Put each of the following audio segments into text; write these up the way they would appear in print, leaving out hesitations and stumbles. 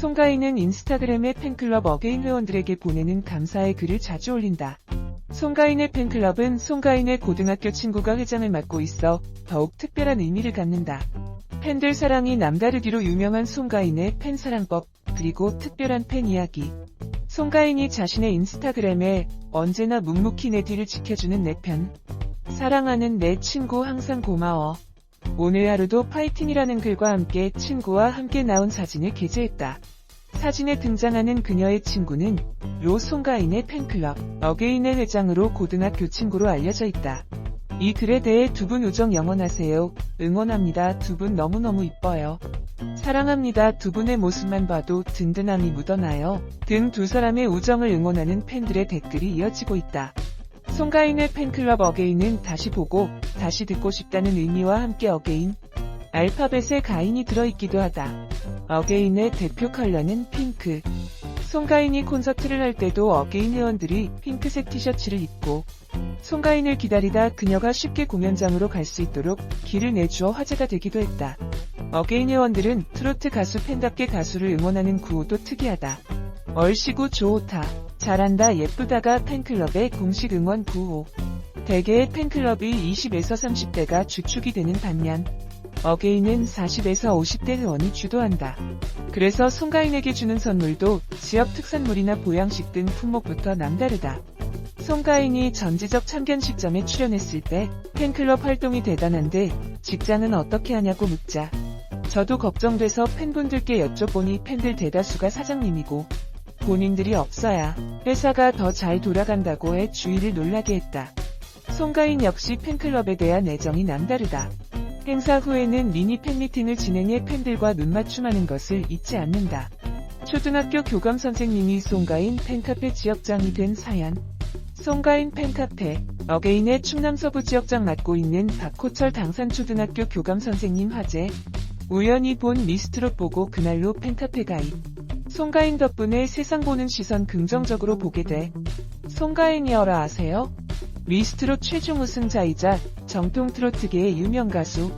송가인은 인스타그램에 팬클럽 어게인 회원들에게 보내는 감사의 글을 자주 올린다. 송가인의 팬클럽은 송가인의 고등학교 친구가 회장을 맡고 있어 더욱 특별한 의미를 갖는다. 팬들 사랑이 남다르기로 유명한 송가인의 팬사랑법, 그리고 특별한 팬 이야기. 송가인이 자신의 인스타그램에 언제나 묵묵히 내 뒤를 지켜주는 내 편. 사랑하는 내 친구 항상 고마워. 오늘 하루도 파이팅이라는 글과 함께 친구와 함께 나온 사진을 게재했다. 사진에 등장하는 그녀의 친구는 로 송가인의 팬클럽 어게인의 회장으로 고등학교 친구로 알려져 있다. 이 글에 대해 두 분 우정 영원하세요. 응원합니다. 두 분 너무너무 이뻐요. 사랑합니다. 두 분의 모습만 봐도 든든함이 묻어나요. 등 두 사람의 우정을 응원하는 팬들의 댓글이 이어지고 있다. 송가인의 팬클럽 어게인은 다시 보고 다시 듣고 싶다는 의미와 함께 어게인, 알파벳에 가인이 들어있기도 하다. 어게인의 대표 컬러는 핑크. 송가인이 콘서트를 할 때도 어게인 회원들이 핑크색 티셔츠를 입고 송가인을 기다리다 그녀가 쉽게 공연장으로 갈 수 있도록 길을 내주어 화제가 되기도 했다. 어게인 회원들은 트로트 가수 팬답게 가수를 응원하는 구호도 특이하다. 얼씨구 좋다, 잘한다, 예쁘다가 팬클럽의 공식 응원 구호. 대개의 팬클럽이 20에서 30대가 주축이 되는 반면 어게인은 40에서 50대 회원이 주도한다. 그래서 송가인에게 주는 선물도 지역 특산물이나 보양식 등 품목부터 남다르다. 송가인이 전지적 참견식점에 출연했을 때 팬클럽 활동이 대단한데 직장은 어떻게 하냐고 묻자 저도 걱정돼서 팬분들께 여쭤보니 팬들 대다수가 사장님이고 본인들이 없어야 회사가 더 잘 돌아간다고 해 주위를 놀라게 했다. 송가인 역시 팬클럽에 대한 애정이 남다르다. 행사 후에는 미니 팬미팅을 진행해 팬들과 눈맞춤하는 것을 잊지 않는다. 초등학교 교감 선생님이 송가인 팬카페 지역장이 된 사연. 송가인 팬카페 어게인의 충남 서부 지역장 맡고 있는 박호철 당산초등학교 교감 선생님 화제. 우연히 본 미스트롯 보고 그날로 팬카페 가입. 송가인 덕분에 세상 보는 시선 긍정적으로 보게 돼. 송가인이어라 아세요? 미스트롯 최종 우승자이자 정통 트로트계의 유명 가수.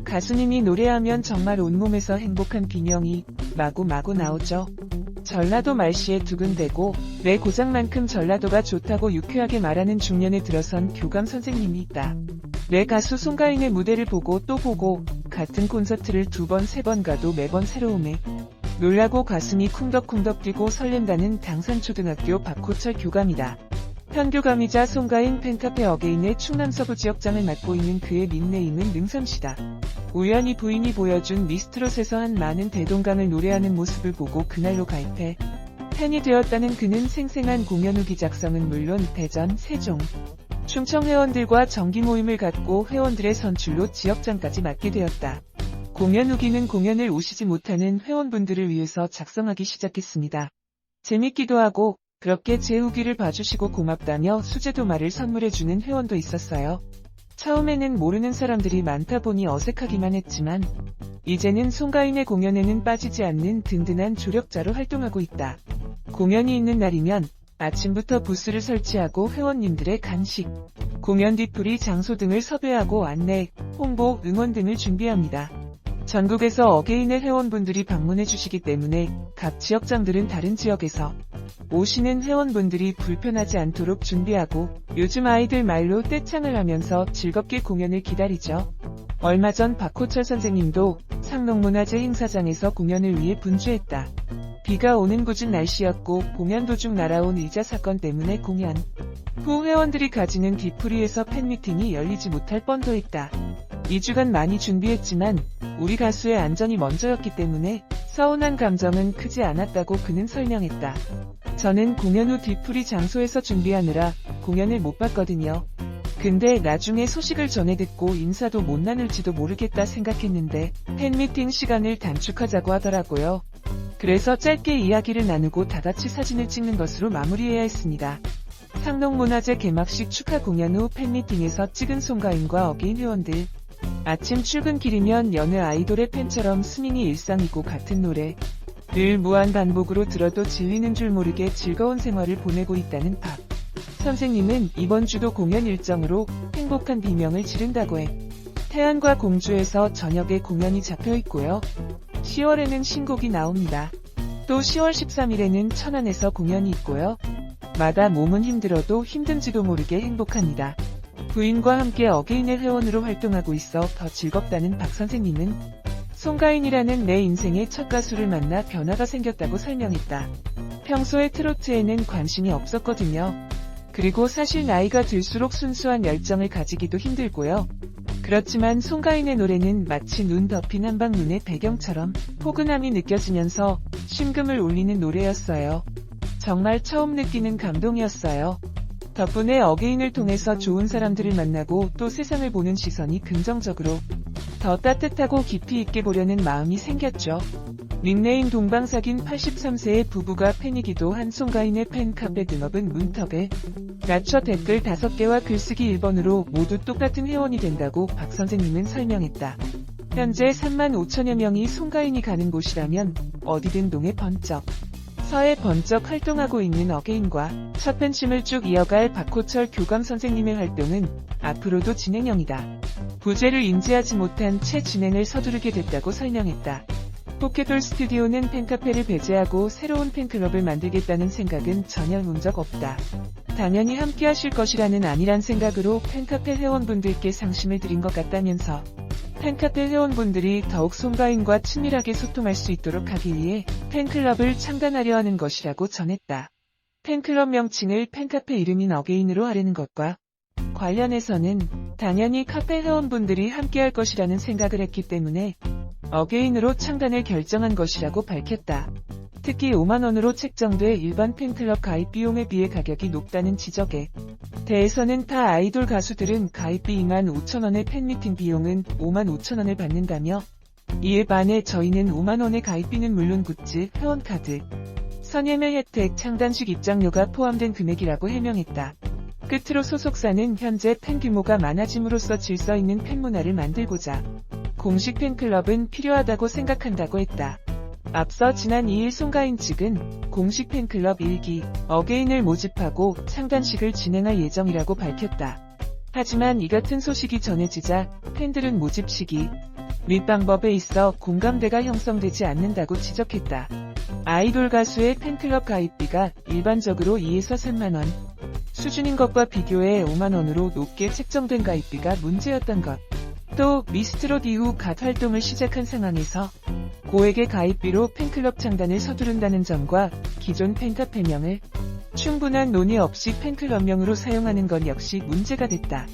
가수님이 노래하면 정말 온몸에서 행복한 비명이 마구마구 나오죠. 전라도 말씨에 두근대고 내 고장만큼 전라도가 좋다고 유쾌하게 말하는 중년에 들어선 교감 선생님이 있다. 내 가수 송가인의 무대를 보고 또 보고 같은 콘서트를 2번, 3번 가도 매번 새로움에 놀라고 가슴이 쿵덕쿵덕 뛰고 설렌다는 당산초등학교 박호철 교감이다. 현교감이자 송가인 팬카페 어게인의 충남 서부 지역장을 맡고 있는 그의 닉네임은 능삼씨다. 우연히 부인이 보여준 미스트롯에서 한 많은 대동강을 노래하는 모습을 보고 그날로 가입해 팬이 되었다는 그는 생생한 공연 후기 작성은 물론 대전, 세종, 충청 회원들과 정기 모임을 갖고 회원들의 선출로 지역장까지 맡게 되었다. 공연 후기는 공연을 오시지 못하는 회원분들을 위해서 작성하기 시작했습니다. 재밌기도 하고 그렇게 제 후기를 봐주시고 고맙다며 수제도마를 선물해주는 회원도 있었어요. 처음에는 모르는 사람들이 많다 보니 어색하기만 했지만 이제는 송가인의 공연에는 빠지지 않는 든든한 조력자로 활동하고 있다. 공연이 있는 날이면 아침부터 부스를 설치하고 회원님들의 간식, 공연 뒤풀이 장소 등을 섭외하고 안내, 홍보, 응원 등을 준비합니다. 전국에서 어게인의 회원분들이 방문해 주시기 때문에 각 지역장들은 다른 지역에서 오시는 회원분들이 불편하지 않도록 준비하고 요즘 아이들 말로 떼창을 하면서 즐겁게 공연을 기다리죠. 얼마 전 박호철 선생님도 상록문화재 행사장에서 공연을 위해 분주했다. 비가 오는 궂은 날씨였고 공연 도중 날아온 의자 사건 때문에 공연 후 회원들이 가지는 뒤풀이에서 팬미팅이 열리지 못할 뻔도 했다. 2주간 많이 준비했지만 우리 가수의 안전이 먼저였기 때문에 서운한 감정은 크지 않았다고 그는 설명했다. 저는 공연 후 뒤풀이 장소에서 준비하느라 공연을 못 봤거든요. 근데 나중에 소식을 전해 듣고 인사도 못 나눌지도 모르겠다 생각했는데 팬미팅 시간을 단축하자고 하더라고요. 그래서 짧게 이야기를 나누고 다같이 사진을 찍는 것으로 마무리해야 했습니다. 상록문화재 개막식 축하 공연 후 팬미팅에서 찍은 송가인과 어게인 회원들. 아침 출근길이면 여느 아이돌의 팬처럼 스밍이 일상이고 같은 노래 늘 무한 반복으로 들어도 질리는 줄 모르게 즐거운 생활을 보내고 있다는 박 선생님은 이번 주도 공연 일정으로 행복한 비명을 지른다고 해. 태안과 공주에서 저녁에 공연이 잡혀 있고요. 10월에는 신곡이 나옵니다. 또 10월 13일에는 천안에서 공연이 있고요. 마다 몸은 힘들어도 힘든지도 모르게 행복합니다. 부인과 함께 어게인의 회원으로 활동하고 있어 더 즐겁다는 박 선생님은 송가인이라는 내 인생의 첫 가수를 만나 변화가 생겼다고 설명했다. 평소에 트로트에는 관심이 없었거든요. 그리고 사실 나이가 들수록 순수한 열정을 가지기도 힘들고요. 그렇지만 송가인의 노래는 마치 눈 덮인 한방눈의 배경처럼 포근함이 느껴지면서 심금을 울리는 노래였어요. 정말 처음 느끼는 감동이었어요. 덕분에 어게인을 통해서 좋은 사람들을 만나고 또 세상을 보는 시선이 긍정적으로 더 따뜻하고 깊이 있게 보려는 마음이 생겼죠. 닉네임 동방사긴 83세의 부부가 팬이기도 한 송가인의 팬카페 등업은 문턱에 낮춰 댓글 5개와 글쓰기 1번으로 모두 똑같은 회원이 된다고 박 선생님은 설명했다. 현재 3만 5천여 명이 송가인이 가는 곳이라면 어디든 동해 번쩍 서해 번쩍 활동하고 있는 어게인과 첫 팬심을 쭉 이어갈 박호철 교감 선생님의 활동은 앞으로도 진행형이다. 부재를 인지하지 못한 채 진행을 서두르게 됐다고 설명했다. 포켓돌 스튜디오는 팬카페를 배제하고 새로운 팬클럽을 만들겠다는 생각은 전혀 온 적 없다. 당연히 함께 하실 것이라는 안일한 생각으로 팬카페 회원분들께 상심을 드린 것 같다면서 팬카페 회원분들이 더욱 송가인과 친밀하게 소통할 수 있도록 하기 위해 팬클럽을 창단하려 하는 것이라고 전했다. 팬클럽 명칭을 팬카페 이름인 어게인으로 하려는 것과 관련해서는 당연히 카페 회원분들이 함께할 것이라는 생각을 했기 때문에 어게인으로 창단을 결정한 것이라고 밝혔다. 특히 5만원으로 책정돼 일반 팬클럽 가입 비용에 비해 가격이 높다는 지적에 대해서는 타 아이돌 가수들은 가입비 2만 5천원의 팬미팅 비용은 5만 5천원을 받는다며 이에 반해 저희는 5만원의 가입비는 물론 굿즈, 회원카드, 선예매 혜택, 창단식 입장료가 포함된 금액이라고 해명했다. 끝으로 소속사는 현재 팬 규모가 많아짐으로써 질서 있는 팬문화를 만들고자 공식 팬클럽은 필요하다고 생각한다고 했다. 앞서 지난 2일 송가인 측은 공식 팬클럽 1기 어게인을 모집하고 창단식을 진행할 예정이라고 밝혔다. 하지만 이 같은 소식이 전해지자 팬들은 모집 시기 및 방법에 있어 공감대가 형성되지 않는다고 지적했다. 아이돌 가수의 팬클럽 가입비가 일반적으로 2에서 3만원 수준인 것과 비교해 5만원으로 높게 책정된 가입비가 문제였던 것. 또 미스트롯 이후 갓 활동을 시작한 상황에서 고액의 가입비로 팬클럽 창단을 서두른다는 점과 기존 팬카페명을 충분한 논의 없이 팬클럽명으로 사용하는 건 역시 문제가 됐다.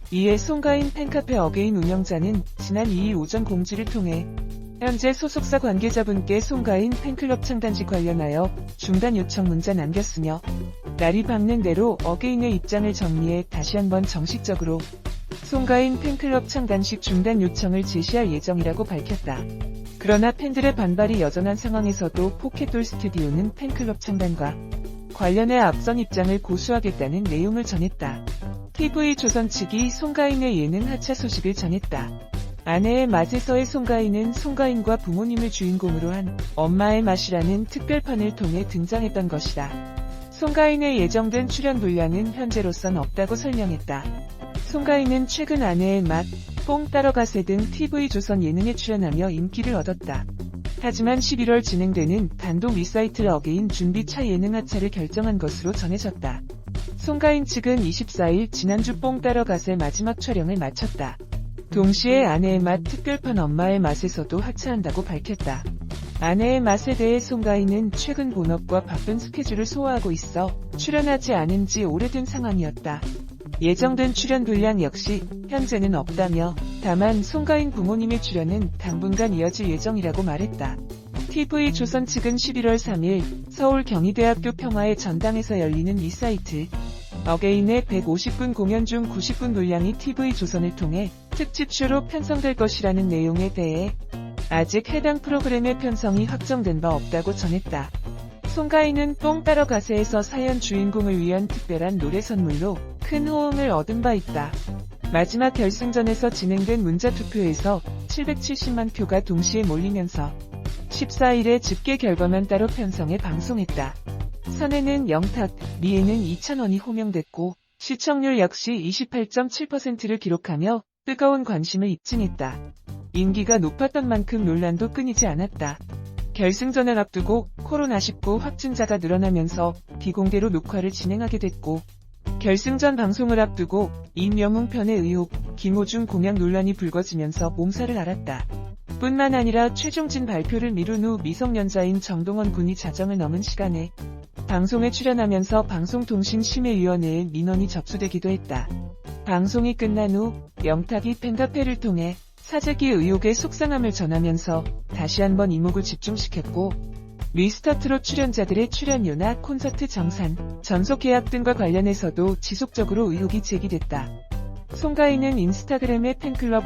이에 송가인 팬카페 어게인 운영자는 지난 2일 오전 공지를 통해 현재 소속사 관계자분께 송가인 팬클럽 창단식 관련하여 중단 요청 문자 남겼으며 날이 밝는 대로 어게인의 입장을 정리해 다시 한번 정식적으로 송가인 팬클럽 창단식 중단 요청을 제시할 예정이라고 밝혔다. 그러나 팬들의 반발이 여전한 상황에서도 포켓돌 스튜디오는 팬클럽 창단과 관련해 앞선 입장을 고수하겠다는 내용을 전했다. TV조선 측이 송가인의 예능 하차 소식을 전했다. 아내의 맛에서의 송가인은 송가인과 부모님을 주인공으로 한 엄마의 맛이라는 특별판을 통해 등장했던 것이다. 송가인의 예정된 출연 분량은 현재로선 없다고 설명했다. 송가인은 최근 아내의 맛, 뽕 따러가세 등 TV조선 예능에 출연하며 인기를 얻었다. 하지만 11월 진행되는 단독 리사이틀 어게인 준비차 예능 하차를 결정한 것으로 전해졌다. 송가인 측은 24일 지난주 뽕 따러가세 마지막 촬영을 마쳤다. 동시에 아내의 맛 특별판 엄마의 맛에서도 하차한다고 밝혔다. 아내의 맛에 대해 송가인은 최근 본업과 바쁜 스케줄을 소화하고 있어 출연하지 않은 지 오래된 상황이었다. 예정된 출연 분량 역시 현재는 없다며 다만 송가인 부모님의 출연은 당분간 이어질 예정이라고 말했다. TV조선 측은 11월 3일 서울 경희대학교 평화의 전당에서 열리는 리사이트 어게인의 150분 공연 중 90분 분량이 TV조선을 통해 특집쇼로 편성될 것이라는 내용에 대해 아직 해당 프로그램의 편성이 확정된 바 없다고 전했다. 송가인은 뽕 따러가세에서 사연 주인공을 위한 특별한 노래 선물로 큰 호응을 얻은 바 있다. 마지막 결승전에서 진행된 문자투표에서 770만 표가 동시에 몰리면서 14일에 집계 결과만 따로 편성해 방송했다. 선에는 영탁, 미에는 2,000원이 호명됐고 시청률 역시 28.7%를 기록하며 뜨거운 관심을 입증했다. 인기가 높았던 만큼 논란도 끊이지 않았다. 결승전을 앞두고 코로나19 확진자가 늘어나면서 비공개로 녹화를 진행하게 됐고, 결승전 방송을 앞두고 임영웅 편의 의혹, 김호중 공약 논란이 불거지면서 몸살을 앓았다. 뿐만 아니라 최종진 발표를 미룬 후 미성년자인 정동원 군이 자정을 넘은 시간에 방송에 출연하면서 방송통신심의위원회에 민원이 접수되기도 했다. 방송이 끝난 후 영탁이 팬카페를 통해 사재기 의혹의 속상함을 전하면서 다시 한번 이목을 집중시켰고, 미스터트롯 출연자들의 출연료나 콘서트 정산, 전속 계약 등과 관련해서도 지속적으로 의혹이 제기됐다. 송가인은 인스타그램의 팬클럽